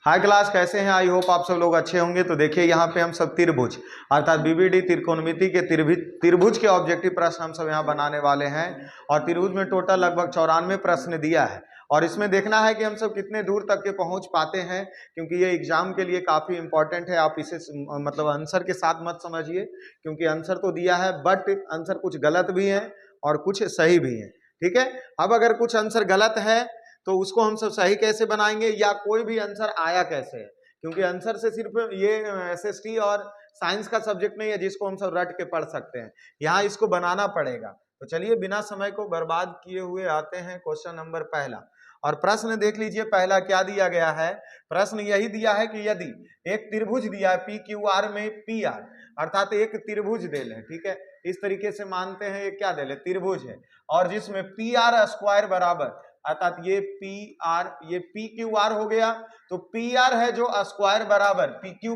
हाय class, कैसे हैं? I hope आप सब लोग अच्छे होंगे। तो देखिए यहाँ पे हम सब त्रिभुज अर्थात बीबीडी त्रिकोणमिति के त्रिभुज के ऑब्जेक्टिव प्रश्न हम सब यहाँ बनाने वाले हैं। और त्रिभुज में टोटल लगभग 94 प्रश्न दिया है और इसमें देखना है कि हम सब कितने दूर तक के पहुंच पाते हैं, क्योंकि ये एग्जाम के लिए काफी इंपॉर्टेंट है। आप इसे मतलब आंसर के साथ मत समझिए, क्योंकि आंसर तो दिया है बट आंसर कुछ गलत भी है और कुछ सही भी है। ठीक है, अब अगर कुछ आंसर गलत है तो उसको हम सब सही कैसे बनाएंगे, या कोई भी आंसर आया कैसे है, क्योंकि आंसर से सिर्फ ये एसएसटी और साइंस का सब्जेक्ट नहीं है जिसको हम सब रट के पढ़ सकते हैं, यहाँ इसको बनाना पड़ेगा। तो चलिए बिना समय को बर्बाद किए हुए आते हैं क्वेश्चन नंबर पहला। और प्रश्न देख लीजिए पहला क्या दिया गया है। प्रश्न यही दिया है कि यदि एक त्रिभुज दिया है पी क्यू आर में पी आर, अर्थात एक त्रिभुज दे ले, ठीक है, इस तरीके से मानते हैं ये क्या दे ले, त्रिभुज है, और जिसमें पी आर स्क्वायर बराबर, अर्थात ये पी आर ये पी क्यू आर हो गया, तो पी आर है जो स्क्वायर बराबर P Q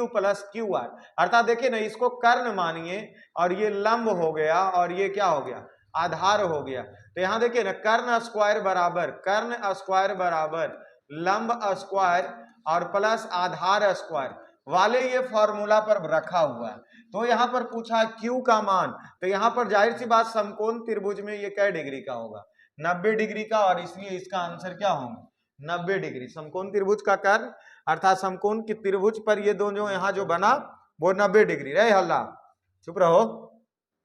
plus Q R, अर्थात देखिए ना, इसको कर्ण मानिए और ये लंब हो गया और ये क्या हो गया, आधार हो गया। तो यहाँ देखिए ना, कर्ण स्क्वायर बराबर लंब स्क्वायर और प्लस आधार स्क्वायर वाले ये फॉर्मूला पर रखा हुआ है। तो यहाँ पर पूछा क्यू का मान, तो यहाँ पर जाहिर सी बात समकोण त्रिभुज में ये कै डिग्री का होगा, 90 डिग्री का, और इसलिए इसका आंसर क्या होगा, 90 डिग्री। समकोण त्रिभुज का कर्ण अर्थात समकोण की त्रिभुज पर ये दोनों यहाँ जो बना वो 90 डिग्री। रहे हल्ला, चुप रहो।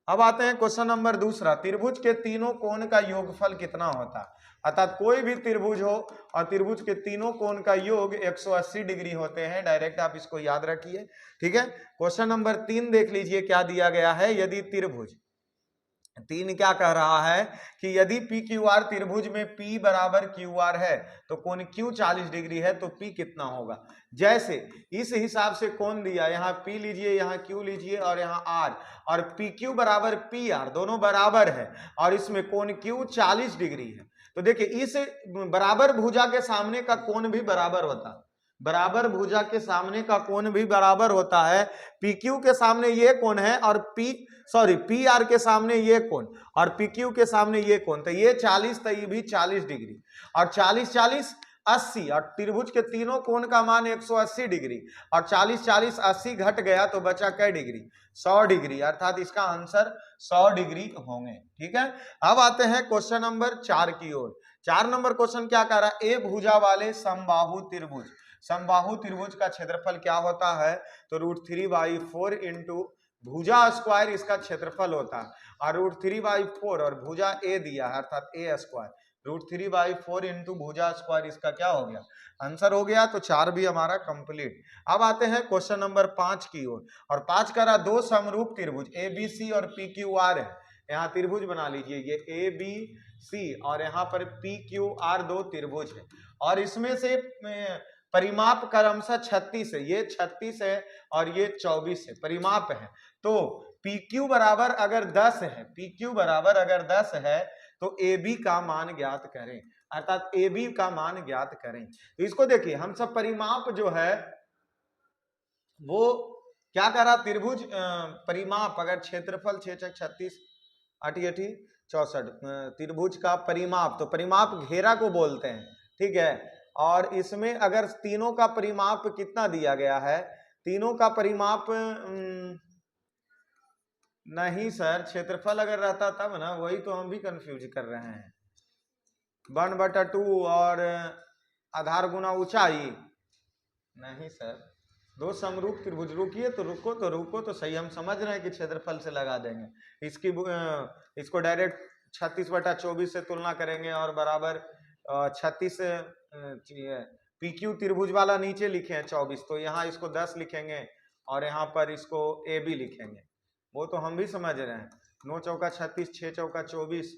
अब आते हैं क्वेश्चन नंबर दूसरा, त्रिभुज के तीनों कोण का योगफल कितना होता है, अर्थात कोई भी त्रिभुज हो और त्रिभुज के तीनों कोण का योग 180 डिग्री होते हैं। डायरेक्ट आप इसको याद रखिए, ठीक है। क्वेश्चन नंबर 3 देख लीजिए क्या दिया गया है। यदि त्रिभुज 3 क्या कह रहा है कि यदि पी क्यू आर त्रिभुज में P बराबर क्यू आर है तो कोण Q 40 डिग्री है, तो P कितना होगा। जैसे इस हिसाब से कोण दिया, यहाँ P लीजिए, यहाँ Q लीजिए और यहाँ R, और PQ बराबर PR दोनों बराबर है और इसमें कोण Q 40 डिग्री है। तो देखिए इस बराबर भुजा के सामने का कोण भी बराबर होता है, बराबर भुजा के सामने का कोण भी बराबर होता है। PQ के सामने ये कोण है और PR के सामने ये कोण और PQ के सामने ये कोण, तो ये 40, तो ये भी 40 डिग्री और 40 40 80, और त्रिभुज के तीनों कोण का मान 180 डिग्री और 40 40 80 घट गया तो बचा कै डिग्री, 100 डिग्री, अर्थात इसका आंसर 100 डिग्री होंगे। ठीक है, अब आते हैं क्वेश्चन नंबर 4 की ओर। 4 नंबर क्वेश्चन क्या कह रहा है, ए भुजा वाले समबाहु त्रिभुज, समबाहु त्रिभुज का क्षेत्रफल क्या होता है, तो √3/4 इंटू भुजा स्क्वायर इसका क्षेत्रफल होता है, और √3/4 और भुजा ए दिया है अर्थात ए स्क्वायर, √3/4 इंटू भुजा स्क्वायर इसका क्या हो गया, आंसर हो गया। तो 4 भी हमारा कंप्लीट। अब आते हैं क्वेश्चन नंबर 5 की ओर, और 5 कह रहा दो समरूप त्रिभुज ए बी सी और पी क्यू आर है। यहाँ त्रिभुज बना लीजिए, ये ए बी सी और यहाँ पर पी क्यू आर दो त्रिभुज है, और इसमें से परिमाप क्रमशः 36 है, ये 36 है और ये 24 है, परिमाप है। तो PQ बराबर अगर 10 है, PQ बराबर अगर 10 है तो AB का मान ज्ञात करें, अर्थात AB का मान ज्ञात करें। तो इसको देखिए, हम सब परिमाप जो है वो क्या कर रहा, त्रिभुज परिमाप अगर क्षेत्रफल 6 6 36 8 8 64, त्रिभुज का परिमाप, तो परिमाप घेरा को बोलते हैं, ठीक है। और इसमें अगर तीनों का परिमाप कितना दिया गया है, तीनों का परिमाप नहीं सर, क्षेत्रफल अगर रहता तब ना, वही तो हम भी कंफ्यूज कर रहे हैं, 1/2 और आधार गुना ऊंचाई, नहीं सर, दो समरूप त्रिभुज, रुकिए तो रुको तो सही, हम समझ रहे हैं कि क्षेत्रफल से लगा देंगे, इसको डायरेक्ट 36/24 से तुलना करेंगे और बराबर 36 PQ त्रिभुज वाला नीचे लिखे हैं 24, तो यहाँ इसको 10 लिखेंगे और यहाँ पर इसको AB लिखेंगे, वो तो हम भी समझ रहे हैं। 9 चौका 36, 6 चौका 24,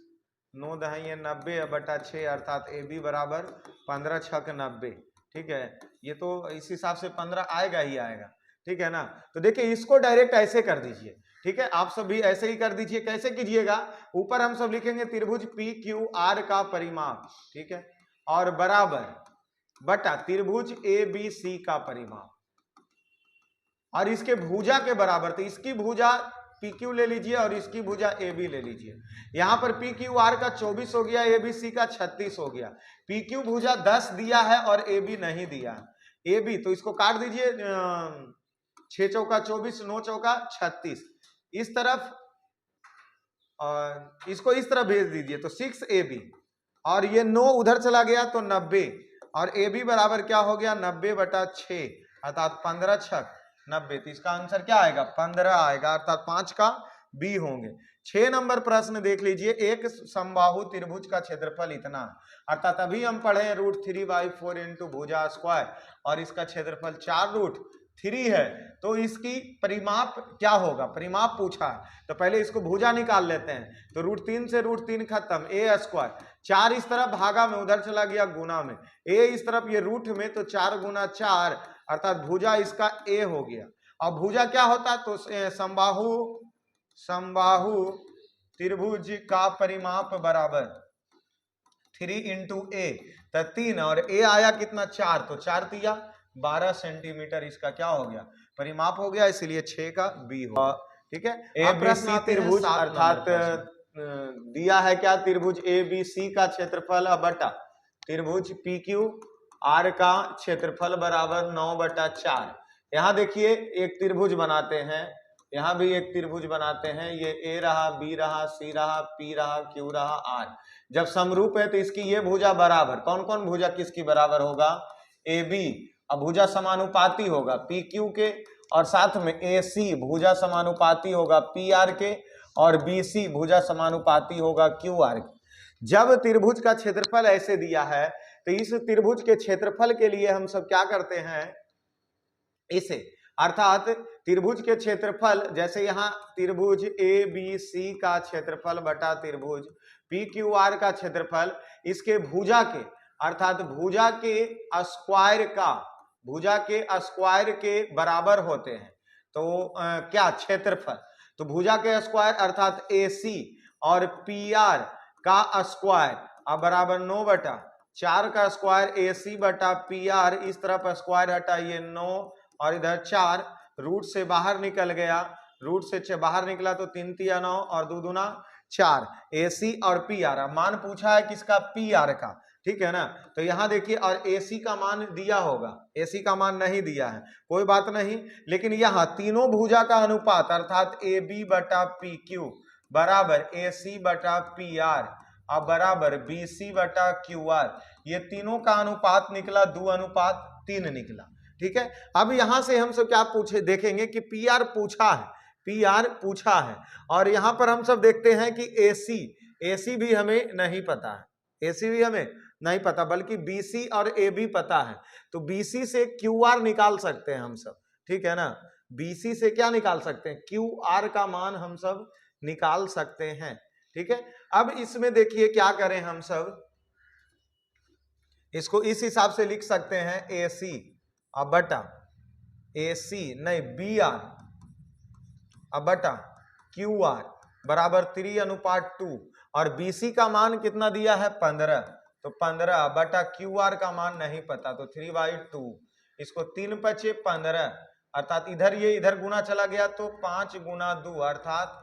9 दहाई 90/6, अर्थात AB बराबर 15 छक 90, ठीक है। ये तो इस हिसाब से 15 आएगा ही आएगा, ठीक है ना। तो देखिए इसको डायरेक्ट ऐसे कर दीजिए, ठीक है, आप सब भी ऐसे ही कर दीजिए। कैसे कीजिएगा, ऊपर हम सब लिखेंगे त्रिभुज PQR का परिमाप, ठीक है, और बराबर बटा त्रिभुज ABC का परिमाप, और इसके भुजा के बराबर, तो इसकी भुजा पी क्यू ले लीजिए और इसकी भुजा ए बी ले लीजिए। यहाँ पर पी क्यू आर का 24 हो गया, ए बी सी का 36 हो गया। पी क्यू भुजा 10 दिया है और ए बी नहीं दिया। ए बी तो इसको काट दीजिए, 6 चौका 24, 9 चौका 36, इस तरफ और इसको इस तरफ भेज दीजिए तो 6 ए बी, और ये 9 उधर चला गया तो 90, और ए बी बराबर क्या हो गया 90/6 अर्थात 15 छक 90। तो इसका आंसर क्या आएगा 15 आएगा, अर्थात 5 का बी होंगे। 6 नंबर प्रश्न देख लीजिए, एक समबाहु त्रिभुज का क्षेत्रफल इतना, अर्थात अभी हम पढ़े √3/4 इंटू भुजा स्क्वायर, और इसका क्षेत्रफल 4√3 है, तो इसकी परिमाप क्या होगा, परिमाप पूछा है तो पहले इसको भुजा निकाल लेते हैं। तो √3 से √3 खत्म, ए स्क्वायर, 4 इस तरफ भागा में उधर चला गया गुना में, ए इस तरफ ये रूट में, तो 4 गुना 4 अर्थात भुजा इसका ए हो गया। और भुजा क्या होता तो समबाहु त्रिभुज का परिमाप बराबर 3 इंटू ए, तो 3, और ए आया कितना 4, तो 4 तिया 12 सेंटीमीटर इसका क्या हो गया परिमाप हो गया, इसलिए 6 का बी होगा। ठीक है, ए बी सी त्रिभुज अर्थात दिया है क्या, त्रिभुज ए बी सी का क्षेत्रफल बटा त्रिभुज पी क्यू आर का क्षेत्रफल बराबर 9/4। यहाँ देखिए एक त्रिभुज बनाते हैं, यहाँ भी एक त्रिभुज बनाते हैं, ये ए रहा, बी रहा, सी रहा, पी रहा, क्यू रहा, आर। जब समरूप है तो इसकी ये भुजा बराबर, कौन कौन भुजा किसकी बराबर होगा, ए बी, अब भुजा समानुपाती होगा पी क्यू के, और साथ में ए सी भुजा समानुपाती होगा पी आर के, और बी सी भुजा समानुपाती होगा क्यू आर के। जब त्रिभुज का क्षेत्रफल ऐसे दिया है तो इस त्रिभुज के क्षेत्रफल के लिए हम सब क्या करते हैं, इसे अर्थात त्रिभुज के क्षेत्रफल, जैसे यहाँ त्रिभुज ए बी सी का क्षेत्रफल बटा त्रिभुज पी क्यू आर का क्षेत्रफल, इसके भुजा के अर्थात भुजा के स्क्वायर के बराबर होते हैं। तो क्या क्षेत्रफल, तो भुजा के स्क्वायर अर्थात ए सी और पी आर का स्क्वायर अब बराबर 9/4 का स्क्वायर ए सी बटा पी आर, इस तरफ स्क्वायर हटाइए 9 और इधर 4, रूट से बाहर निकल गया, रूट से बाहर निकला तो 3 तिया 9 और 2 दूना 4, ए सी और पी आर। मान पूछा है किसका, पी आर का, ठीक है ना। तो यहाँ देखिए, और ए सी का मान दिया होगा, ए सी का मान नहीं दिया है, कोई बात नहीं, लेकिन यहाँ तीनों भुजा का अनुपात अर्थात ए बी बटा पी क्यू बराबर ए सी बटा पी आर अब बराबर बी सी बटा क्यू आर, ये तीनों का अनुपात निकला 2:3 निकला। ठीक है, अब यहां से हम सब क्या पूछे देखेंगे कि पी आर पूछा है, पी आर पूछा है, और यहां पर हम सब देखते हैं कि ए सी भी हमें नहीं पता है, ए सी भी हमें नहीं पता, बल्कि बी सी और ए बी पता है। तो बी सी से क्यू आर निकाल सकते हैं हम सब, ठीक है ना, बी सी से क्या निकाल सकते हैं, क्यू आर का मान हम सब निकाल सकते हैं। ठीक है, अब इसमें देखिए क्या करें हम सब, इसको इस हिसाब से लिख सकते हैं, ए सी अब बटा ए सी नहीं बी आर अब बटा क्यू आर बराबर 3:2, और बी सी का मान कितना दिया है 15, तो 15 बटा क्यू आर का मान नहीं पता, तो 3/2, इसको 3 × 5 = 15, अर्थात इधर ये इधर गुना चला गया तो 5 × 2 अर्थात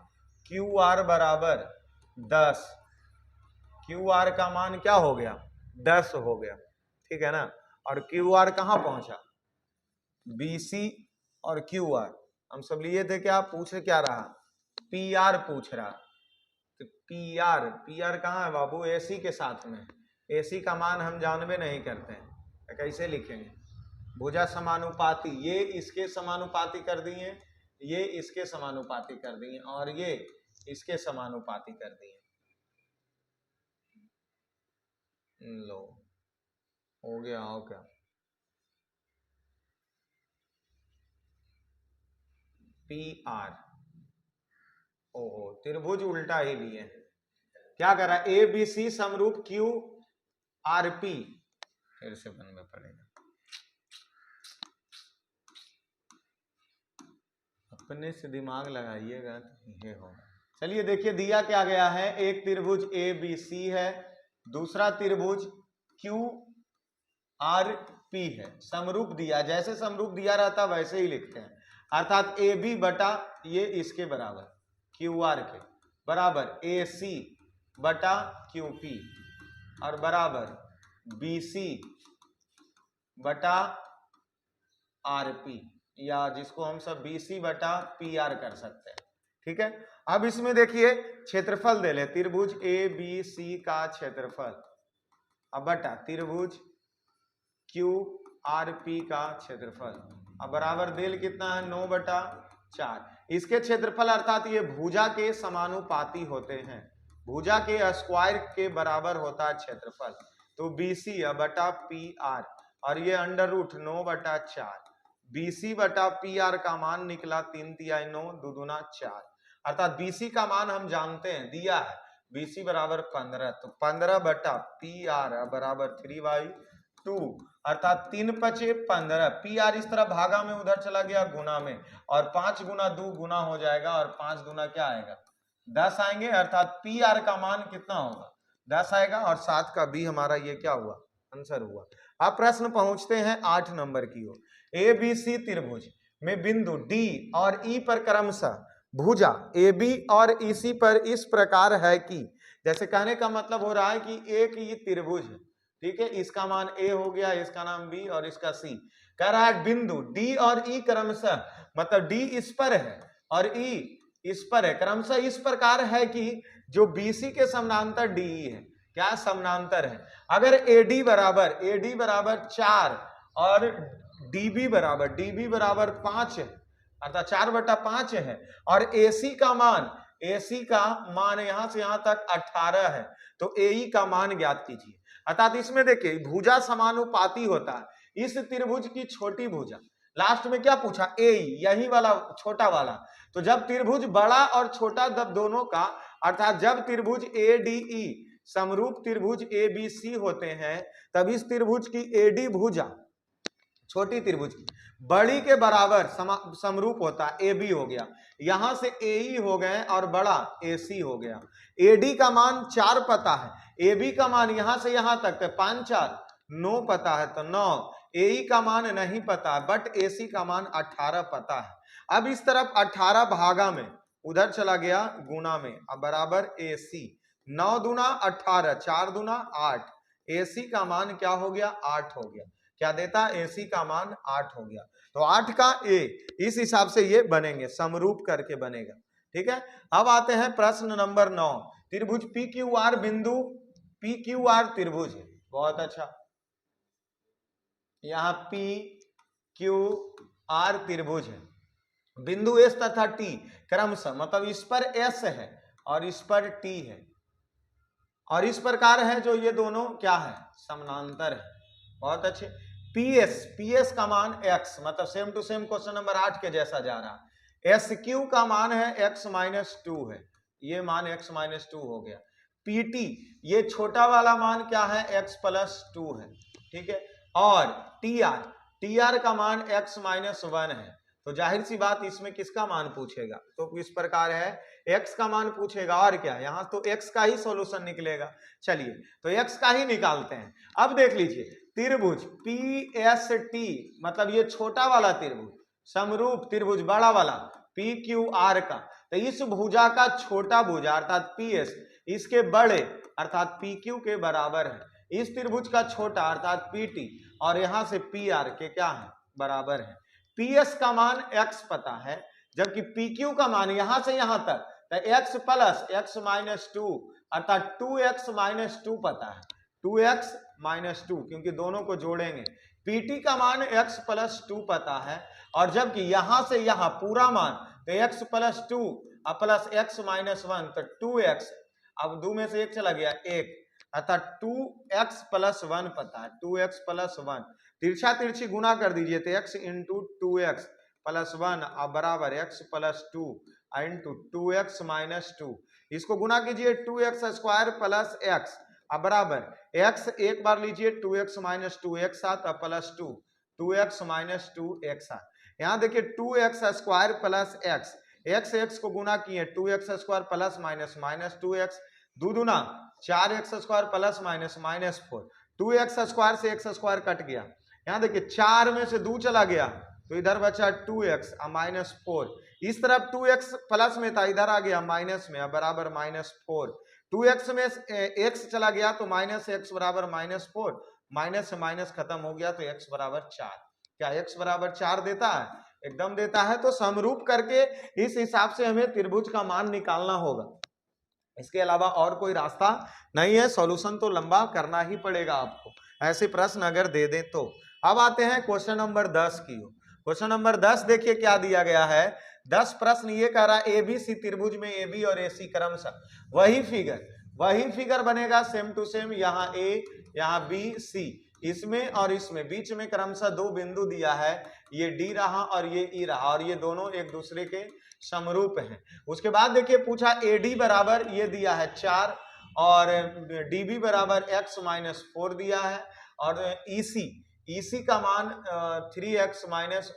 क्यू आर बराबर 10, क्यू आर का मान क्या हो गया 10 हो गया। ठीक है ना, और क्यू आर कहां पहुंचा, बी सी और क्यू आर हम सब लिए थे, क्या पूछ क्या रहा, पी आर पूछ रहा, तो पी आर कहाँ है बाबू, ए सी के साथ में, ए सी का मान हम जानबे नहीं करते हैं, तो कैसे लिखेंगे, भुजा समानुपाती, ये इसके समानुपाती कर दिए, ये इसके समानुपाती कर दिए, और ये इसके समानुपाती कर दिए, लो हो गया, हो क्या, पी आर, ओहो त्रिभुज उल्टा ही लिए, क्या करा, ए बी सी समरूप क्यू आर पी, फिर से बनना पड़ेगा, अपने से दिमाग लगाइएगा तो ये होगा। चलिए देखिए दिया क्या गया है, एक त्रिभुज ए बी सी है, दूसरा त्रिभुज क्यू आर पी है, समरूप दिया, जैसे समरूप दिया रहता वैसे ही लिखते हैं, अर्थात ए बी बटा ये इसके बराबर, क्यू आर के बराबर ए सी बटा क्यू पी और बराबर बी सी बटा आर पी, या जिसको हम सब बी सी बटा पी आर कर सकते हैं। ठीक है, अब इसमें देखिए क्षेत्रफल दे ले, त्रिभुज ए बी सी का क्षेत्रफल अब बटा त्रिभुज क्यू आर पी का क्षेत्रफल अब बराबर देल कितना है 9/4। इसके क्षेत्रफल अर्थात ये भुजा के समानुपाती होते हैं, भुजा के स्क्वायर के बराबर होता है क्षेत्रफल, तो बीसी बटा पी आर और ये अंडर रूट 9/4 बीसी बटा पी आर का मान निकला 3 तिहाई 9 2 4, अर्थात बीसी का मान हम जानते हैं दिया है बीसी बराबर 15, तो 15 बटा पी आर बराबर 3/2 अर्थात 3 पचे 15, पी आर इस तरह भागा में उधर चला गया गुना में, और 5 गुना 2 गुना हो जाएगा और 5 गुना क्या आएगा 10 आएंगे, अर्थात पी आर का मान कितना होगा 10 आएगा और 7 का बी हमारा ये क्या हुआ आंसर हुआ। अब प्रश्न पहुंचते हैं 8 नंबर की ओर। ए बी सी त्रिभुज में बिंदु डी और ई पर क्रमशः भुजा ए बी और ई सी पर इस प्रकार है कि, जैसे कहने का मतलब हो रहा है कि एक ये त्रिभुज है, ठीक है, इसका मान ए हो गया, इसका नाम बी और इसका सी, कह रहा है बिंदु डी और ई क्रमशः, मतलब डी इस पर है और ई इस पर है, क्रमशः इस प्रकार है कि जो बीसी के समानांतर डीई है, क्या समानांतर है। अगर एडी बराबर 4 और डीबी बराबर 5 है, अर्थात 4/5 है, और एसी का मान यहां से यहां तक 18 है, तो एई का मान ज्ञात कीजिए। अर्थात इसमें देखिए भुजा समानुपाती होता है, इस त्रिभुज की छोटी भुजा, लास्ट में क्या पूछा एई, यही वाला छोटा वाला, तो जब त्रिभुज बड़ा और छोटा जब दोनों का, अर्थात जब त्रिभुज एडीई समरूप त्रिभुज एबीसी होते हैं, तब इस त्रिभुज की एडी भुजा छोटी त्रिभुज की बड़ी के बराबर समरूप होता है, ए बी हो गया, यहां से ए ई हो गए और बड़ा ए सी हो गया। ए डी का मान 4 पता है, ए बी का मान यहां से यहां तक 5 4 9 पता है, तो 9, ए ई का मान नहीं पता है, बट ए सी का मान 18 पता है। अब इस तरफ 18 भागा में उधर चला गया गुना में, अब बराबर ए सी 9 दूना 18 4 दूना 8, ए सी का मान क्या हो गया 8 हो गया, क्या देता एसी का मान 8 हो गया, तो 8 का ए, इस हिसाब से ये बनेंगे, समरूप करके बनेगा। ठीक है, अब आते हैं प्रश्न नंबर 9। त्रिभुज पी क्यू आर बिंदु पी क्यू आर त्रिभुज है, बहुत अच्छा, यहां पी क्यू आर त्रिभुज है, बिंदु एस तथा टी क्रमशः, मतलब इस पर एस है और इस पर टी है, और इस प्रकार है जो ये दोनों क्या है समानांतर है, बहुत अच्छे। पीएस का मान x, मतलब same to same question number 8 के जैसा जा रहा है। एस क्यू का मान है x-2 है, ये मान x-2 हो गया। पीटी ये छोटा वाला मान क्या है x+2 है, ठीक है, और टीआर का मान x-1 है, तो जाहिर सी बात इसमें किसका मान पूछेगा, तो इस प्रकार है x का मान पूछेगा, और क्या यहां तो x का ही सॉल्यूशन निकलेगा। चलिए तो x का ही निकालते हैं। अब देख लीजिए त्रिभुज PST, मतलब ये छोटा वाला त्रिभुज समरूप त्रिभुज बड़ा वाला PQR का, तो इस भुजा का छोटा भुजा अर्थात PS इसके बड़े अर्थात PQ के बराबर है, इस त्रिभुज का छोटा अर्थात PT और यहां से PR के क्या है बराबर है। PS का मान x पता है, जबकि PQ का मान यहां से यहां तक x प्लस x-2 अर्थात 2x-2 पता है, 2x-2 क्योंकि दोनों को जोड़ेंगे। PT का मान x+2 पता है, और जबकि यहां से यहां पूरा मान तो x+2 प्लस x-1 तो 2x, अब 2 में से 1 चला गया 1, अर्थात 2x+1 पता है, 2x+1 तिरछा तिरछी गुना कर दीजिए तो x इंटू 2x+1 अब बराबर x+2 इंटू 2x-2, इसको गुना कीजिए 2x² प्लस x अब बराबर x एक बार लीजिए 2x-2 एक साथ प्लस 2 2x-2 एक साथ, यहाँ देखिए 2x² प्लस x को गुना किए 2x² प्लस माइनस 2x 2 दूना 4x² प्लस माइनस 4, 2x² से x² कट गया, यहाँ देखिए 4 में से 2 चला गया तो इधर बचा 2x -4, इस तरफ 2x प्लस में था, इधर आ गया माइनस में, अब बराबर -4, 2x में x चला गया तो -x बराबर -4, माइनस से माइनस खत्म हो गया तो x बराबर 4। क्या x बराबर 4 देता है? एकदम देता है। तो समरूप करके इस हिसाब से हमें त्रिभुज का मान निकालना होगा, इसके अलावा और कोई रास्ता नहीं है। सॉल्यूशन तो लंबा करना ही पड़ेगा आपको, ऐसे प्रश्न अगर दे दें तो। अब आते हैं क्वेश्चन नंबर 10 की। क्वेश्चन नंबर 10 देखिए क्या दिया गया है। 10 प्रश्न ये कह रहा है एबीसी त्रिभुज में AB और AC क्रमशः वही फिगर बनेगा सेम टू सेम, यहाँ A यहाँ B C, इसमें और इसमें बीच में क्रमशः 2 बिंदु दिया है, ये D रहा और ये E रहा, और ये दोनों एक दूसरे के समरूप हैं। उसके बाद देखिए पूछा AD बराबर ये दिया है 4 और DB बराबर x-4 दिया है, और EC का मान 3x -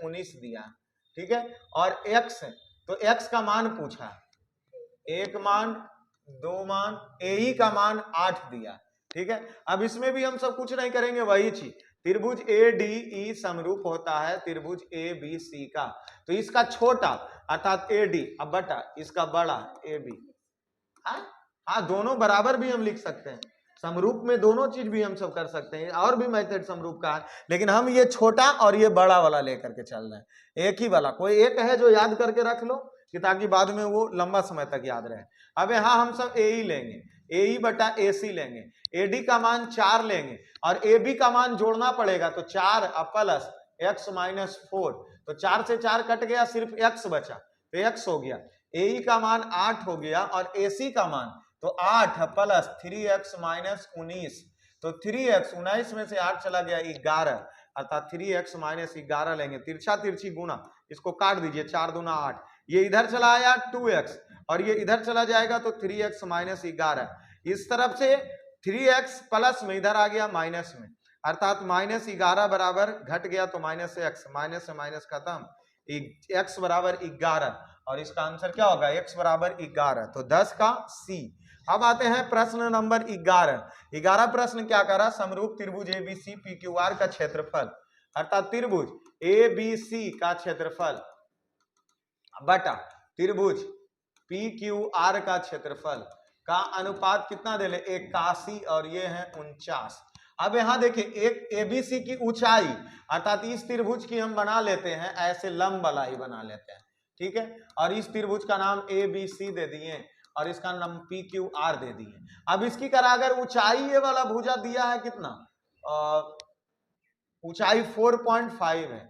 19 दिया है, ठीक है। और x तो x का मान पूछा, 1 मान 2 मान, AE का मान 8 दिया, ठीक है। अब इसमें भी हम सब कुछ नहीं करेंगे, वही चीज, त्रिभुज ADE समरूप होता है त्रिभुज ABC का, तो इसका छोटा अर्थात AD अब बटा इसका बड़ा AB। हाँ दोनों बराबर भी हम लिख सकते हैं, समरूप में दोनों चीज भी हम सब कर सकते हैं, और भी मेथड समरूप का है, लेकिन हम ये छोटा और ये बड़ा वाला लेकर के चल रहे हैं। एक ही वाला कोई एक है जो याद करके रख लो कि ताकि बाद में वो लंबा समय तक याद रहे। अब यहाँ हम सब AE लेंगे, AE बटा AC लेंगे, AD का मान 4 लेंगे और AB का मान जोड़ना पड़ेगा, तो 4 प्लस x-4, तो 4 से 4 कट गया, सिर्फ x बचा तो x हो गया। AE का मान 8 हो गया और AC का मान तो 8 प्लस 3x - 19, तो 3x 19 में से 8 चला गया 11, अर्थात 3x - 11 लेंगे। तिरछा तिरछी गुना, इसको काट दीजिए, 4 दूना 8, ये इधर चला आया 2x और ये इधर चला जाएगा तो 3x - 11, इस तरफ से 3x प्लस में इधर आ गया माइनस में, अर्थात -11 बराबर घट गया तो माइनस x, माइनस से माइनस खत्म, x बराबर 11 और इसका आंसर क्या होगा x बराबर 11, तो 10 का C। अब आते हैं प्रश्न नंबर 11 प्रश्न क्या करा, समरूप त्रिभुज ABC PQR का क्षेत्रफल, अर्थात त्रिभुज ABC का क्षेत्रफल बटा त्रिभुज PQR का क्षेत्रफल का अनुपात कितना दे ले, 81 और ये है 49। अब यहाँ देखिए एक ABC की ऊंचाई, अर्थात इस त्रिभुज की हम बना लेते हैं ऐसे लंब वाला ही बना लेते हैं, ठीक है, और इस त्रिभुज का नाम ABC दे दिए और इसका नाम PQR दे दिए। अब इसकी करा अगर ऊंचाई ये वाला भुजा दिया है कितना, ऊंचाई 4.5 है,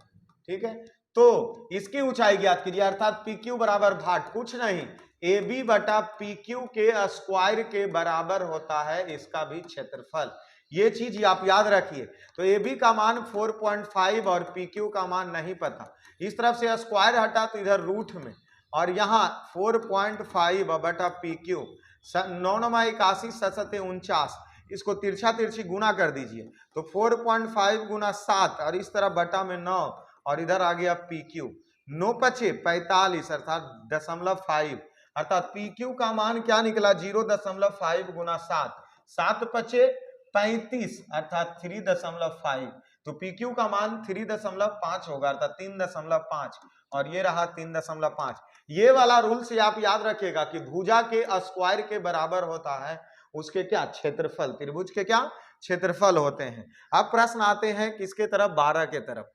ठीक है, तो इसकी ऊंचाई ज्ञात कीजिए, अर्थात PQ बराबर भाट कुछ नहीं AB बटा PQ के स्क्वायर के बराबर होता है इसका भी क्षेत्रफल। ये चीज आप याद रखिए। तो AB का मान 4.5 और PQ का मान नहीं पता, इस तरफ से स्क्वायर हटा तो इधर रूट में, और यहाँ 4.5 बटा PQ 9 × 81 7 49, इसको तिरछा तिरछी गुना कर दीजिए, तो 4.5 गुना 7 और इस तरफ बटा में 9 और इधर आ गया PQ, 9 × 5 = 45 अर्थात 0.5, अर्थात PQ का मान क्या निकला 0.5 गुना 7, 7 × 5 = 35 अर्थात 3.5, तो PQ का मान 3.5 होगा, अर्थात 3.5 और ये रहा 3.5। ये वाला रूल से आप याद रखिएगा कि भुजा के स्क्वायर के बराबर होता है उसके क्या क्षेत्रफल, त्रिभुज के क्या क्षेत्रफल होते हैं। अब प्रश्न आते हैं किसके तरफ, 12 के तरफ।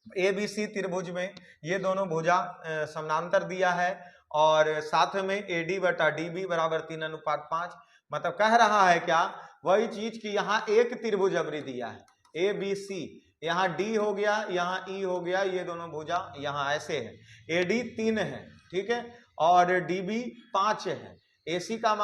ABC त्रिभुज में ये दोनों भुजा समानांतर दिया है और साथ में AD बटा DB बराबर 3:5, मतलब कह रहा है क्या, वही चीज कि यहाँ एक त्रिभुज अवरी दिया है ABC, यहाँ D हो गया, यहाँ E हो गया, ये दोनों भुजा यहाँ ऐसे है, AD 3 है, ठीक है, और DB 5 है, AC का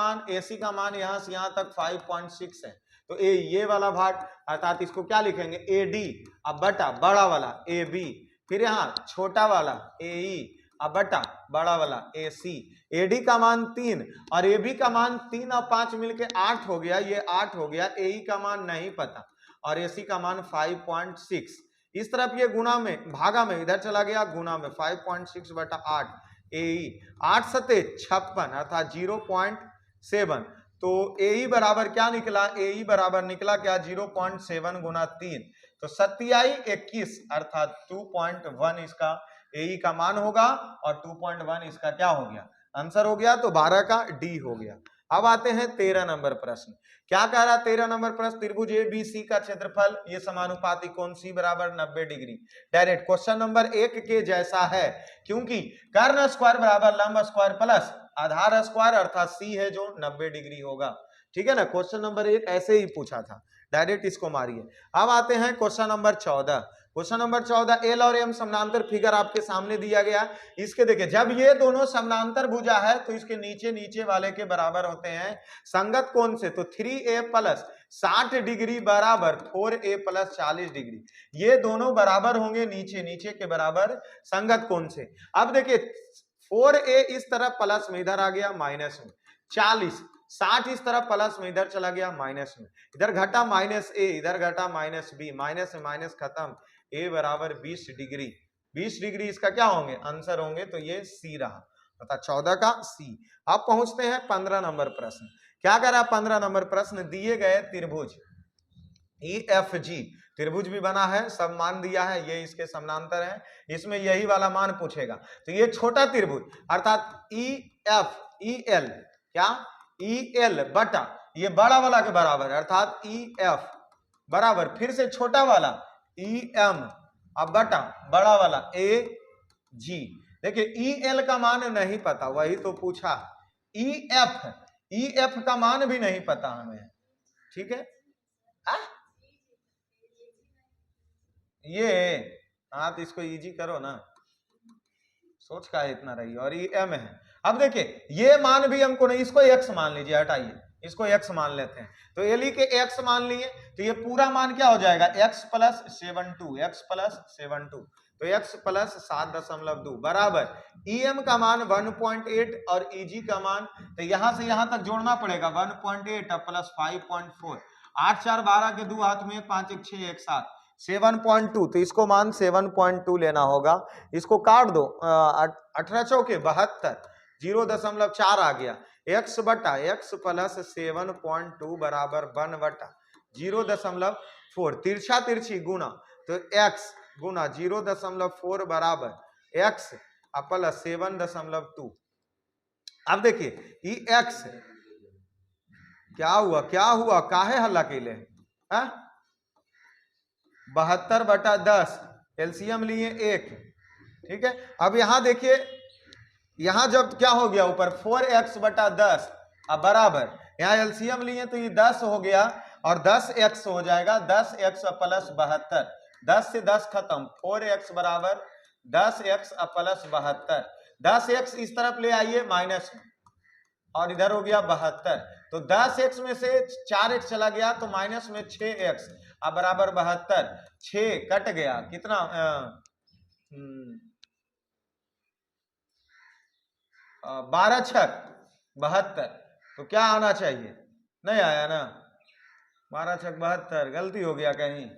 मान यहाँ से यहाँ तक 5.6 है, तो ये वाला भाग, अर्थात इसको क्या लिखेंगे AD अब बटा बड़ा वाला AB, फिर यहाँ छोटा वाला AE अब बटा बड़ा वाला AC, AD का मान 3 और AB का मान 3 और 5 मिलके 8 हो गया, ये 8 हो गया, AE का मान नहीं पता और AC का मान 5.6, इस तरफ ये गुना में भागा में इधर चला गया गुना में 5.6 बटा 8, AE 8 × 7 = 56 अर्थात 0.7, तो AE बराबर क्या निकला, AE बराबर निकला क्या 0.7 गुना 3, तो 27 21 अर्थात 2.1 इसका AE का मान होगा और 2.1 इसका क्या हो गया, आंसर हो गया। तो 12 का डी हो गया। अब आते हैं 13 नंबर प्रश्न। क्या कह रहा है 13 नंबर प्रश्न, त्रिभुज ABC का क्षेत्रफल ये समानुपाती कोण C बराबर 90 डिग्री। डायरेक्ट क्वेश्चन नंबर 1 के जैसा है, क्योंकि कर्ण स्क्वायर बराबर लंब स्क्वायर प्लस आधार स्क्वायर अर्थात C है जो 90 डिग्री होगा। ठीक है ना, क्वेश्चन नंबर 1 ऐसे ही पूछा था, डायरेक्ट इसको मारिए। अब आते हैं question number 14। Question number 14, L और एम समानांतर फिगर आपके सामने दिया गया। इसके देखिए, जब ये दोनों समानांतर भुजा है तो इसके नीचे नीचे वाले के बराबर होते हैं संगत कोण से। तो 3a प्लस 60 डिग्री बराबर 4a प्लस 40 डिग्री, ये दोनों बराबर होंगे नीचे नीचे के बराबर संगत कोण से। अब देखिए 4a इस तरफ प्लस में इधर आ गया माइनस में, 40 60 इस तरफ प्लस में इधर चला गया माइनस में, इधर घटा माइनस ए इधर घटा माइनस बी, माइनस में माइनस खत्म, ए बराबर 20 डिग्री। 20 डिग्री इसका क्या होंगे, आंसर होंगे। तो ये सी रहा, अर्थात 14 का सी। अब पहुंचते हैं 15 नंबर प्रश्न। क्या कर रहा है 15 नंबर प्रश्न, दिए गए त्रिभुज EFG, त्रिभुज भी बना है, सब मान दिया है, ये इसके समानांतर है, इसमें यही वाला मान पूछेगा। तो ये छोटा त्रिभुज अर्थात EL क्या EL बटा ये बड़ा वाला के बराबर अर्थात EF बराबर फिर से छोटा वाला EM अब बटा बड़ा वाला AG। देखिए EL का मान नहीं पता, वही तो पूछा। EF का मान भी नहीं पता हमें, ठीक है। ये हाँ तो इसको इजी करो ना, सोच का इतना रही। और ये M है। अब देखिए ये मान भी हमको नहीं, इसको x मान लीजिए, हटाइए इसको x मान लेते हैं। तो एली के x मान लिए तो ये पूरा मान क्या हो जाएगा x प्लस 72, तो x प्लस 7.2 बराबर EM का मान 1.8 और EG का मान, तो यहां से यहां तक जोड़ना पड़ेगा 1.8 प्लस 5.4, 8 4 12 के 2 हाथ में 5 1 6 1 7 7.2, तो इसको मान 7.2 लेना होगा। इसको काट दो 18 चौके 72, 0.4 आ गया, x बटा x प्लस 7.2 बराबर 1 बटा 0.4, तिरछा तिरछी गुना, तो x गुना 0.4 बराबर x प्लस 7.2। अब देखिए ये x क्या हुआ काहे हल्ला केले, 72 बटा 10, एलसीएम लिए 1, ठीक है। अब यहां देखिए, यहां जब क्या हो गया ऊपर 4x बटा 10 अब बराबर, यहां एलसीएम लिए तो ये 10 हो गया और 10x हो जाएगा, 10x प्लस 72, 10 से 10 खत्म, 4x बराबर 10x प्लस 72, 10x इस तरफ ले आइए माइनस में और इधर हो गया 72, तो 10x में से 4x चला गया तो माइनस में 6x अब बराबर 72, 6 कट गया कितना 12 छक 72, तो क्या आना चाहिए, नहीं आया ना, 12 छक 72, गलती हो गया कहीं।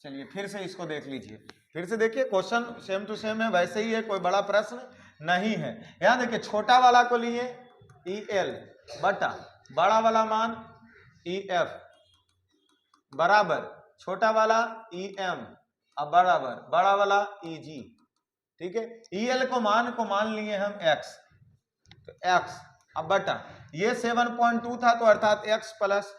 चलिए फिर से इसको देख लीजिए, फिर से देखिए, क्वेश्चन सेम टू सेम है, वैसे ही है, कोई बड़ा प्रश्न नहीं है। यहां देखिए छोटा वाला को लिए EL बटा बड़ा वाला मान EF बराबर छोटा वाला EM अब बराबर बड़ा वाला EG, ठीक है। EL को मान लिए हम x, तो x अब बटा ये 7.2 था तो अर्थात x प्लस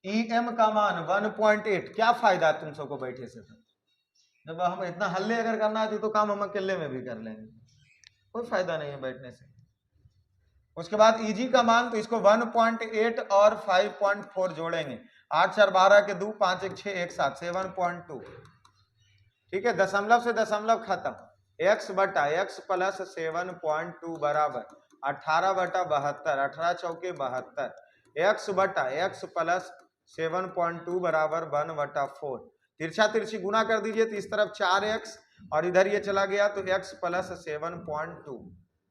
EM का मान 1.8। क्या फायदा तुम सबको बैठे से, जब हम इतना हल्ले अगर करना है तो काम हम अकेले में भी कर लेंगे, कोई फायदा नहीं है बैठने से। उसके बाद EG का मान, तो इसको 1.8 और 5.4 जोड़ेंगे, 8 4 12 के 2 5 1 6 1 7 7.2, ठीक है। दशमलव से दशमलव खत्म, x बटा x प्लस 7.2 बराबर 18 बटा 72, 18 चौके 72, x बटा x प्लस 7.2 बराबर 1 बटा 4, तिरछा तिरछी गुना कर दीजिए तो इस तरफ 4x और इधर ये चला गया तो x प्लस 7.2,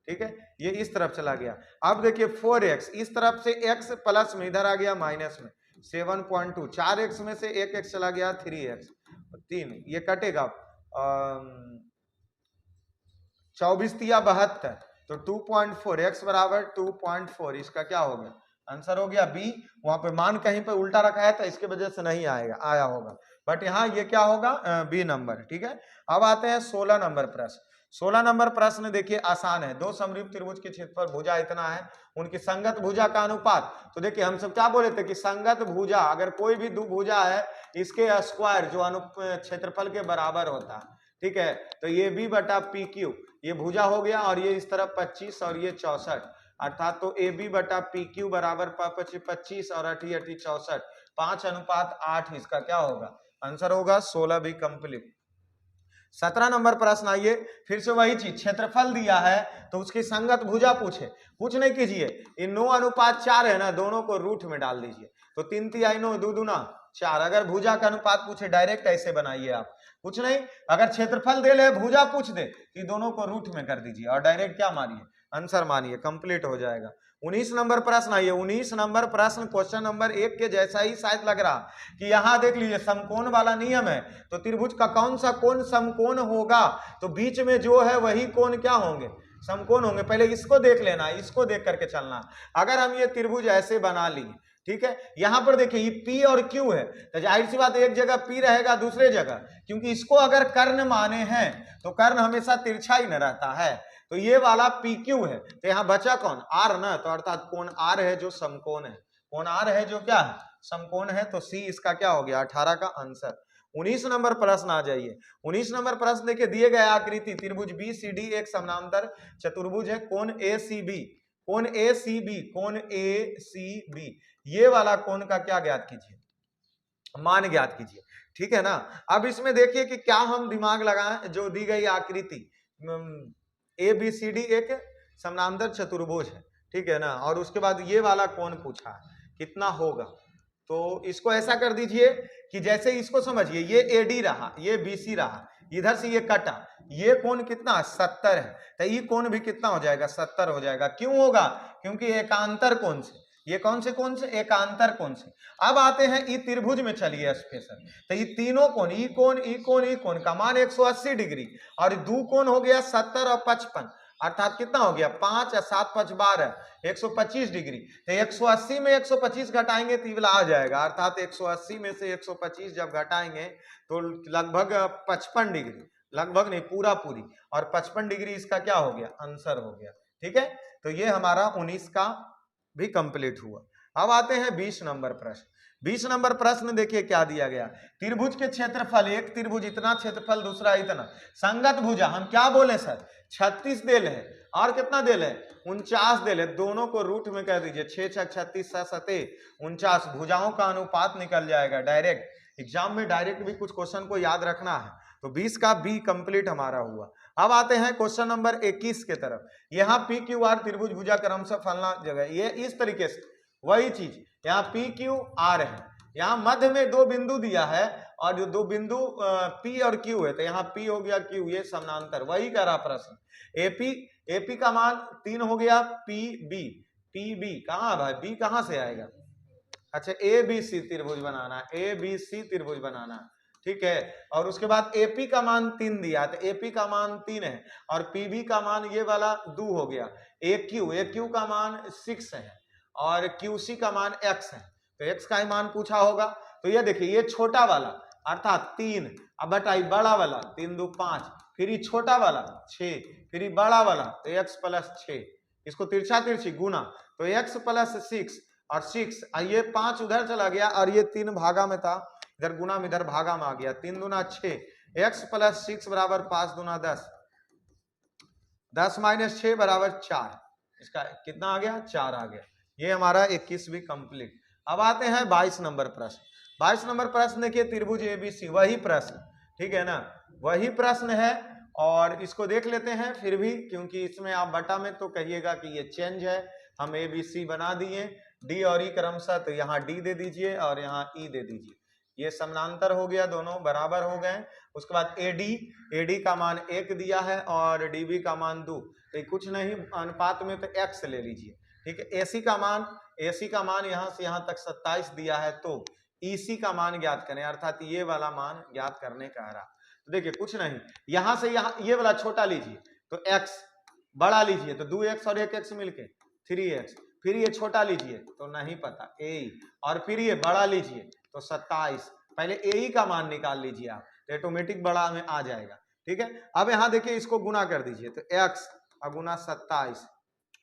ठीक है, ये इस तरफ चला गया। अब देखिए 4x इस तरफ से x प्लस में इधर आ गया माइनस में 7.2, 4x में से 1x चला गया 3x, 3 ये कटेगा 24 तिया 72, तो 2.4 x बराबर 2.4, इसका क्या हो गया आंसर हो गया बी। वहां पे मान कहीं पे उल्टा रखा है तो इसके वजह से नहीं आया होगा, बट यहाँ ये क्या होगा, बी नंबर। ठीक है, अब आते हैं 16 नंबर प्रश्न। 16 नंबर प्रश्न देखिए आसान है। दो समरूप त्रिभुज के क्षेत्रफल भुजा इतना है, उनकी संगत भुजा का अनुपात। तो देखिए हम सब क्या बोले थे कि संगत भुजा, अगर कोई भी दो भुजा है इसके स्क्वायर जो क्षेत्रफल के बराबर होता है। ठीक है, तो ये बी बटा पी क्यू, ये भुजा हो गया, और ये इस तरफ 25 और ये 64, अर्थात तो ए बी बटा पी क्यू बराबर 25 और 8 64, 5:8 इसका क्या होगा, आंसर होगा 16 भी कंप्लीट। 17 नंबर प्रश्न आइए, फिर से वही चीज, क्षेत्रफल दिया है तो उसकी संगत भुजा पूछे। कुछ नहीं कीजिए, इन 9:4 है ना, दोनों को रूट में डाल दीजिए, तो 3 3 9 2 दूना 4। अगर भुजा का अनुपात पूछे डायरेक्ट ऐसे बनाइए आप, कुछ नहीं, अगर क्षेत्रफल दे ले भुजा पूछ दे कि दोनों को रूट में कर दीजिए और डायरेक्ट क्या मानिए, आंसर मानिए, कंप्लीट हो जाएगा। 19 नंबर प्रश्न आइए। 19 नंबर प्रश्न क्वेश्चन नंबर 1 के जैसा ही शायद लग रहा कि यहां देख लीजिए समकोण वाला नियम है, तो त्रिभुज का कौन सा कोण समकोण होगा, तो बीच में जो है वही कोण क्या होंगे, समकोण होंगे। पहले इसको देख लेना, इसको देख करके चलना। अगर हम ये त्रिभुज ऐसे बना लिए, ठीक है, यहां पर देखिए ये P और Q है, तो जाहिर सी बात एक जगह P रहेगा दूसरे जगह, क्योंकि इसको अगर कर्ण माने हैं तो कर्ण हमेशा तिरछा ही न रहता है, तो ये वाला PQ है, तो यहां बचा कौन, R ना, तो अर्थात कोण R है जो समकोण है, कोण R है जो क्या है, समकोण है, तो C इसका क्या हो गया 18 का आंसर। 19 नंबर प्रश्न आ जाइए। 19 नंबर प्रश्न देखिए, दिए गए आकृति त्रिभुज BCD एक समानांतर चतुर्भुज है, कोण ACB, कोण ACB, कोण ACB, ये वाला कोण का क्या ज्ञात कीजिए, मान ज्ञात कीजिए। ठीक है ना, अब इसमें देखिए कि क्या हम दिमाग लगाएं, जो दी गई आकृति ABCD एक समानांतर चतुर्भुज है, ठीक है ना, और उसके बाद ये वाला कोण पूछा कितना होगा, तो इसको ऐसा कर दीजिए कि जैसे इसको समझिए, ये AD रहा, ये BC रहा, इधर से ये कटा, ये कोण कितना 70 है, तो ये कोण भी कितना हो जाएगा 70 हो जाएगा। क्यों होगा, क्योंकि एकांतर कोण से, ये कौन से कोण से, एकांतर कोण से। अब आते हैं ई त्रिभुज में, चलिए स्पेशल, तो ये तीनों कोण, ई कोण ई कोण ई कोण का मान 180 डिग्री, और दो कोण हो गया 70 और 55, अर्थात कितना हो गया 5 और 7 5 12, 125 डिग्री। तो 180 में 125 घटाएंगे तो ये वाला आ जाएगा, अर्थात 180 में से 125 जब घटाएंगे तो लगभग 55 डिग्री, लगभग नहीं पूरा पूरी, और 55 डिग्री इसका क्या हो गया, आंसर हो गया। ठीक है, तो ये हमारा 19 का भी कंप्लीट हुआ। अब आते हैं 20 नंबर प्रश्न। 20 नंबर प्रश्न देखिए क्या दिया गया, त्रिभुज के क्षेत्रफल, एक त्रिभुज इतना क्षेत्रफल दूसरा इतना, संगत भुजा, हम क्या बोले सर 36 देल है, और कितना देल है 49 देल है, दोनों को रूट में कर दीजिए, 6 6 36 7 49, भुजाओं का अनुपात निकल जाएगा डायरेक्ट। एग्जाम में डायरेक्ट भी कुछ क्वेश्चन को याद रखना है, तो 20 का बी कंप्लीट हमारा हुआ। अब आते हैं क्वेश्चन नंबर 21 के तरफ। यहाँ PQR त्रिभुज भुजा क्रम से फलना जगह, ये इस तरीके से वही चीज, यहाँ PQR है, यहाँ मध्य में दो बिंदु दिया है, और जो दो बिंदु P और Q है, तो यहाँ P हो गया Q, ये समानांतर, वही कह रहा प्रश्न। AP का मान 3 हो गया, PB कहाँ भाई, B कहाँ से आएगा, अच्छा ABC त्रिभुज बनाना, ABC त्रिभुज बनाना, ठीक है, और उसके बाद AP का मान 3 दिया, तो AP का मान 3 है, और PB का मान ये वाला 2 हो गया, AQ का मान 6 है, और QC का मान x है, तो x का ही मान पूछा होगा। तो ये देखिए, ये छोटा वाला अर्थात 3, अब बताइए बड़ा वाला 3 2 5, फिर ये छोटा वाला 6, फिर ये बड़ा वाला तो x प्लस 6, इसको तिरछा तिरछी गुना, तो x प्लस 6 और 6, ये 5 उधर चला गया, और ये 3 भागा में था, इधर गुना में इधर भागा में आ गया, 3 दूना 6, x प्लस 6 बराबर 5 दूना 10, 10 माइनस 6 बराबर 4, इसका कितना आ गया 4 आ गया। ये हमारा 21 भी कंप्लीट। अब आते हैं 22 नंबर प्रश्न। 22 नंबर प्रश्न देखिए, त्रिभुज ABC, वही प्रश्न, ठीक है ना, वही प्रश्न है, और इसको देख लेते हैं फिर भी, क्योंकि इसमें आप बटा में तो कहिएगा कि ये चेंज है, हम ABC बना दिए, D और E क्रमशः, तो यहाँ D दे दीजिए और यहाँ E दे दीजिए, ये समानांतर हो गया, दोनों बराबर हो गए। उसके बाद AD का मान 1 दिया है, और DB का मान 2, तो कुछ नहीं, अनुपात में तो x ले लीजिए, ठीक है। AC का मान यहाँ से यहाँ तक 27 दिया है, तो EC का मान ज्ञात करें, अर्थात ये वाला मान ज्ञात करने का रहा। तो देखिए कुछ नहीं, यहाँ से यहाँ ये वाला छोटा लीजिए तो x, बड़ा लीजिए तो 2x और 1x मिलके 3x, फिर ये छोटा लीजिए तो नहीं पता ए, और फिर ये बड़ा लीजिए तो 27। पहले ए का मान निकाल लीजिए आप, तो ऑटोमेटिक बड़ा में आ जाएगा। ठीक है, अब यहाँ देखिए इसको गुना कर दीजिए तो x गुना 27,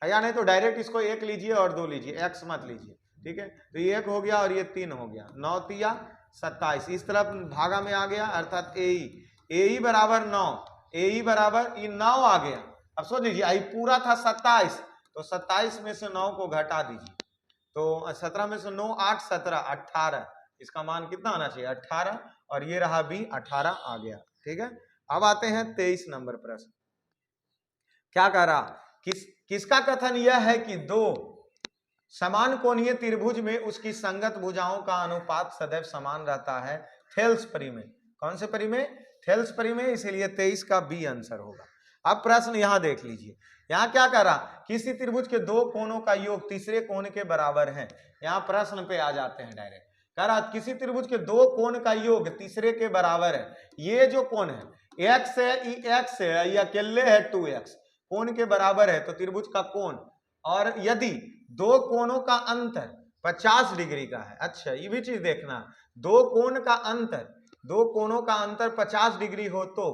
या नहीं तो डायरेक्ट इसको 1 लीजिए और 2 लीजिए, x मत लीजिए। ठीक है, तो ये 1 हो गया और ये 3 हो गया, 9 तिया 27, इस तरफ भागा में आ गया, अर्थात ए बराबर 9, ए बराबर ये 9 आ गया। अब सोच लीजिए आई पूरा था 27, तो 27 में से 9 को घटा दीजिए, तो 17 में से 9 8 17 18, इसका मान कितना आना चाहिए 18, और ये रहा भी 18 आ गया। ठीक है, अब आते हैं 23 नंबर प्रश्न। क्या कह रहा, किसका कथन यह है कि दो समान कोणीय त्रिभुज में उसकी संगत भुजाओं का अनुपात सदैव समान रहता है थेल्स परिमेय। कौन से परिमेय? थेल्स परिमेय, इसीलिए 23 का बी आंसर होगा। अब प्रश्न यहां देख लीजिए, यहां क्या कह रहा, किसी त्रिभुज के दो कोणों का योग तीसरे कोण के बराबर है। यहां प्रश्न पे आ जाते हैं डायरेक्ट, कह रहा किसी त्रिभुज के दो कोण का योग तीसरे के बराबर है। ये जो कोण है x है, ई x है, ये अकेले है 2x, कोण के बराबर है तो त्रिभुज का कोण, और यदि दो कोणों का अंतर 50 डिग्री का है, अच्छा ये भी चीज देखना, दो कोण का अंतर, दो कोणों का अंतर 50 डिग्री हो तो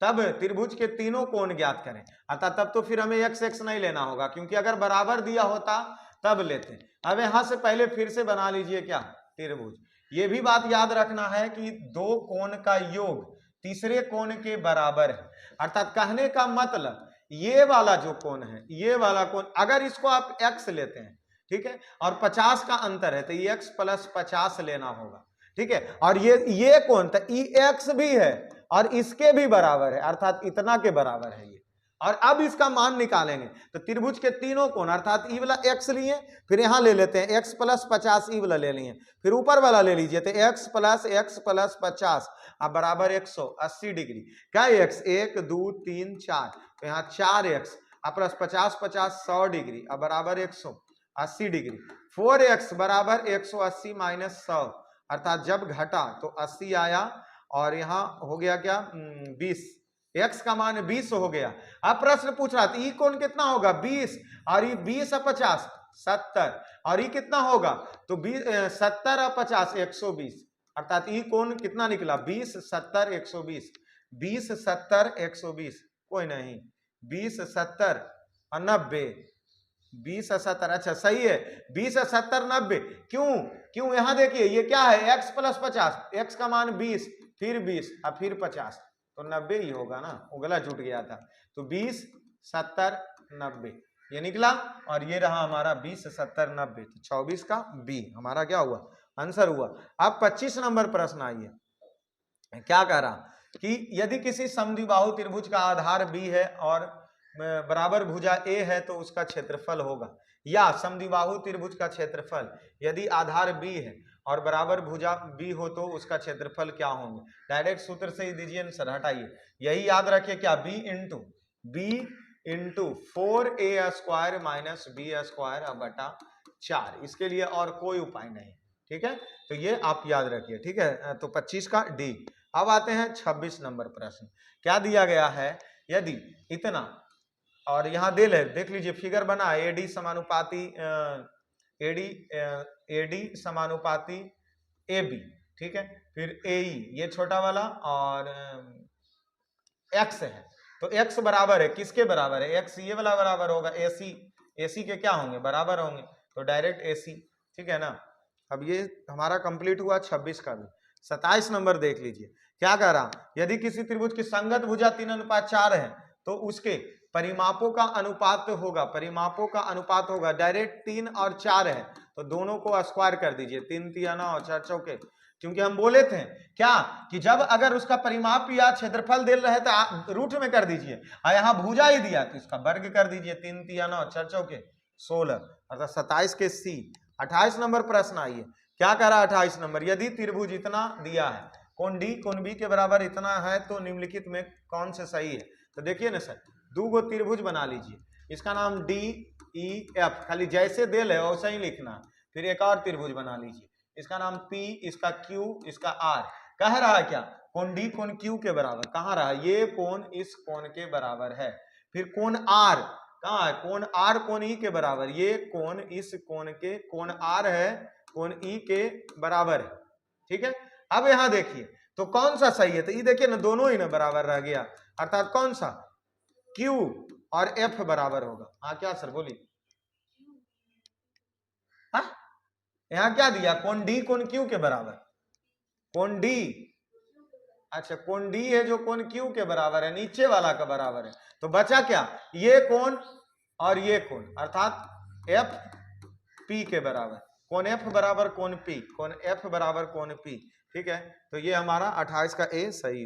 तब त्रिभुज के तीनों कोण ज्ञात करें। अर्थात तब तो फिर हमें x नहीं लेना होगा, क्योंकि अगर बराबर दिया होता तब लेते। अब यहां से पहले फिर से बना लीजिए क्या, त्रिभुज। ये भी बात याद रखना है कि दो कोण का योग तीसरे कोण के बराबर है, अर्थात कहने का मतलब ये वाला जो कोण है, ये वाला कोण, अगर इसको आप x लेते हैं, ठीक है, और 50 का अंतर है तो x प्लस 50 लेना होगा। ठीक है, और ये कोण तो x भी है और इसके भी बराबर है, अर्थात इतना के बराबर है ये। और अब इसका मान निकालेंगे तो त्रिभुज के तीनों कोण, अर्थात ई वाला x लिए, फिर यहां ले लेते हैं x प्लस 50, ई वाला ले लिए, फिर ऊपर वाला ले लीजिए तो x प्लस 50 अब बराबर 180 डिग्री। क्या x 1 2 3 4, तो यहाँ 4x प्लस 50 50 100 डिग्री अब बराबर 180 डिग्री। 4x बराबर 180 माइनस 100, अर्थात जब घटा तो 80 आया, और यहाँ हो गया क्या 20, x का मान 20 हो गया। अब प्रश्न पूछ रहा था ई कोण कितना होगा 20, और ये 20 और 50 70, और ये कितना होगा तो 70 और 50 120, अर्थात ई कोण कितना निकला 20 70 120, 20 70 120, कोई नहीं 20 70 और 90, 20 और 70, अच्छा सही है 20 और 70 90। क्यों यहाँ देखिए ये क्या है x प्लस 50, x का मान 20 फिर 20 और फिर 50, तो 90 ही होगा ना, उगला जुट गया था, तो 20 70 90 ये निकला, और ये रहा हमारा 20 70 90, तो 24 का बी हमारा क्या हुआ आंसर हुआ। अब 25 नंबर प्रश्न आइए, क्या कह रहा कि यदि किसी समद्विबाहु त्रिभुज का आधार बी है और बराबर भुजा ए है तो उसका क्षेत्रफल होगा, या समद्विबाहु त्रिभुज का क्षेत्रफल यदि आधार बी है और बराबर भुजा बी हो तो उसका क्षेत्रफल क्या होंगे। डायरेक्ट सूत्र से ही दीजिए आंसर, हटाइए, यही याद रखिए क्या B into 4a square minus B square बटा 4, इसके लिए और कोई उपाय नहीं। ठीक है, तो ये आप याद रखिए। ठीक है, तो 25 का डी। अब आते हैं 26 नंबर प्रश्न, क्या दिया गया है, यदि इतना, और यहाँ दे ले देख लीजिए फिगर बना एडी समानुपाती एडी समानुपाती ए बी, ठीक है, फिर एई ये छोटा वाला और एक्स है, तो एक्स बराबर है किसके बराबर है, एक्स ये वाला बराबर होगा एसी के क्या होंगे बराबर होंगे, तो डायरेक्ट एसी। ठीक है ना, अब ये हमारा कंप्लीट हुआ 26 का भी। 27 नंबर देख लीजिए, क्या कह रहा, यदि किसी त्रिभुज की संगत भुजा 3:4 है तो उसके परिमापों का अनुपात होगा, डायरेक्ट 3 और 4 है तो दोनों को स्क्वायर कर दीजिए, 3 3 और 4 चौके, क्योंकि हम बोले थे क्या कि जब अगर उसका परिमाप या क्षेत्रफल दे रहे तो रूट में कर दीजिए, और यहाँ भुजा ही दिया तो इसका वर्ग कर दीजिए, 3 3 और 4 चौके 16, अर्थात 27 के सी। 28 नंबर प्रश्न आइए, क्या कह रहा है 28 नंबर, यदि त्रिभुज इतना दिया है, कोण डी कोण बी के बराबर इतना है तो निम्नलिखित में कौन से सही है। तो देखिए ना सर, दो गो त्रिभुज बना लीजिए, इसका नाम डी ई एफ, खाली जैसे दे ले वैसा ही लिखना। फिर एक और त्रिभुज बना लीजिए, इसका नाम पी, इसका क्यू, इसका आर। कह रहा है क्या, कोण डी कोण क्यू के बराबर, कहाँ रहा, ये कोण इस कोण के बराबर है। फिर कोण आर कहाँ है, कोण आर कोण ई के बराबर, ये कोण इस कोण के, कोण आर है कोण ई के बराबर है, ठीक है। अब यहां देखिए तो कौन सा सही है, तो ये देखिए ना दोनों ही ना बराबर रह गया, अर्थात कौन सा, Q और F बराबर होगा। हाँ क्या सर बोलिए, हाँ यहाँ क्या दिया, कोण D कोण Q के बराबर, कोण D, अच्छा कोण D है जो कोण Q के बराबर है, नीचे वाला का बराबर है, तो बचा क्या, ये कोण और ये कोण, अर्थात F P के बराबर, कोण F बराबर कोण P, कोण F बराबर कोण P, ठीक है। तो ये हमारा 28 का ए सही